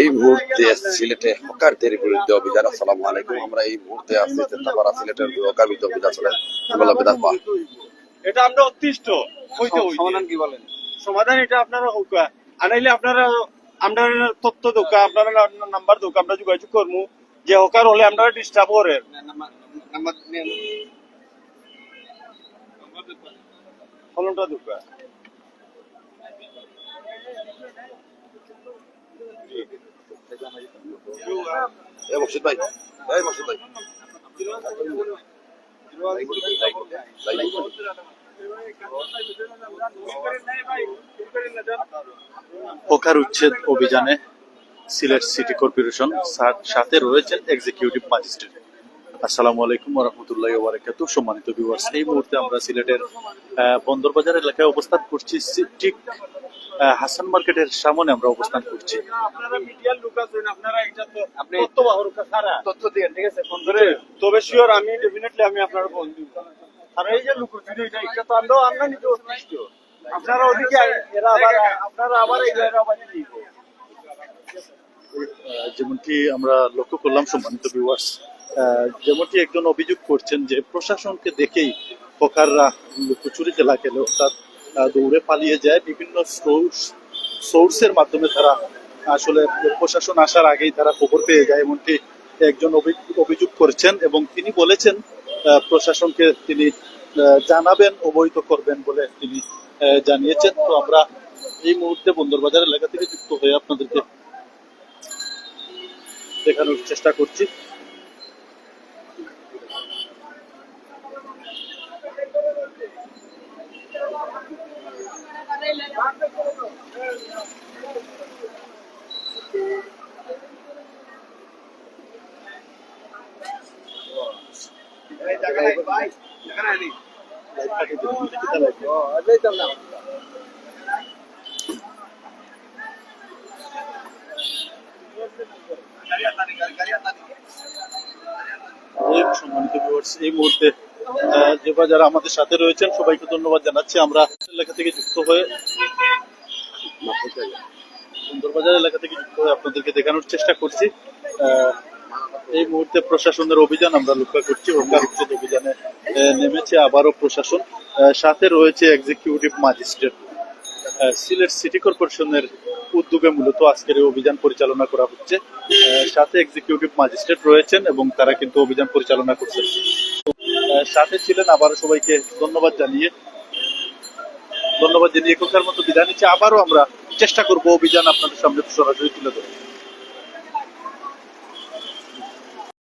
এই মুহূর্তে সিলেটে হকারদের বিরুদ্ধে অভিযান। আসসালামু আলাইকুম। আমরা এই মুহূর্তে আছি চিন্তাপাড়া সিলেটের হকার বিরুদ্ধে অভিযান চলে। এটা আমরা অতিষ্ঠ সমাধান কি বলেন? সমাধান এটা আপনারা আনাইলে আপনারা আমরা তথ্য দোকা আপনারা নাম্বার দোকা আমরা যোগাযোগ করবো যে হকার হলে আমরা ডিস্টার্ব করে ফলনটা দোকা মসজিদ ভাই, এই মসজিদ ভাই, হকার উচ্ছেদ অভিযানে সিলেট সিটি কর্পোরেশন সাথে রয়েছেন এক্সিকিউটিভ ম্যাজিস্ট্রেট। আসসালামু আলাইকুম ওয়া রাহমাতুল্লাহি ওয়া বারাকাতুহু। সম্মানিত ভিউয়ার্স, এই মুহূর্তে আমরা সিলেটের বন্দরবাজার এলাকায় অবস্থান করছি। ঠিক হাসান মার্কেটের সামনে আমরা অবস্থান করছি। আপনারা মিডিয়ার লোক আছেন, আপনারা এটা তো আপনি তথ্য দিয়ে ঠিক আছে ফোন করে, তবে শিওর আমি ডেফিনেটলি আমি আপনার ফোন দিব। আর এই যে লোক এটা তো আমরা নিজে অতিষ্ঠ, আপনারা ওদিকে এরা আবার আপনারা আবার এই জায়গা আবার দিব। যেমনটি আমরা লক্ষ্য করলাম সম্মানিত ভিউয়ার্স, যেমনটি একজন অভিযোগ করছেন যে প্রশাসনকে দেখেই হকাররা লুকোচুরি খেলা খেলে অর্থাৎ দৌড়ে পালিয়ে যায়। বিভিন্ন সোর্সের মাধ্যমে তারা আসলে প্রশাসন আসার আগেই তারা খবর পেয়ে যায়, এমনটি একজন অভিযোগ করছেন এবং তিনি বলেছেন প্রশাসনকে তিনি জানাবেন, অবহিত করবেন বলে তিনি জানিয়েছেন। তো আমরা এই মুহূর্তে বন্দরবাজার এলাকা থেকে যুক্ত হয়ে আপনাদেরকে দেখানোর চেষ্টা করছি। সম্মানিত ভিউয়ার্স, এই মুহূর্তে যারা আমাদের সাথে রয়েছেন সবাইকে ধন্যবাদ জানাচ্ছি। আমরা এলাকা থেকে যুক্ত হয়ে বন্দরবাজার এলাকা থেকে যুক্ত হয়ে আপনাদেরকে দেখানোর চেষ্টা করছি। এই মুহূর্তে প্রশাসনের অভিযান আমরা লক্ষ্য করছি। হকার উচ্ছেদ অভিযানে নেমেছে আবারও প্রশাসন, সাথে রয়েছে এক্সিকিউটিভ ম্যাজিস্ট্রেট। সিলেট সিটি কর্পোরেশনের উদ্যোগে মূলত আজকের এই অভিযান পরিচালনা করা হচ্ছে। সাথে এক্সিকিউটিভ ম্যাজিস্ট্রেট রয়েছেন এবং তারা কিন্তু অভিযান পরিচালনা করছেন। সাথে ছিলেন আবারও সবাইকে ধন্যবাদ জানিয়ে এখনকার মতো বিদায় নিচ্ছে। আবারও আমরা চেষ্টা করব অভিযান আপনাদের সামনে সরাসরি তুলে ধরে।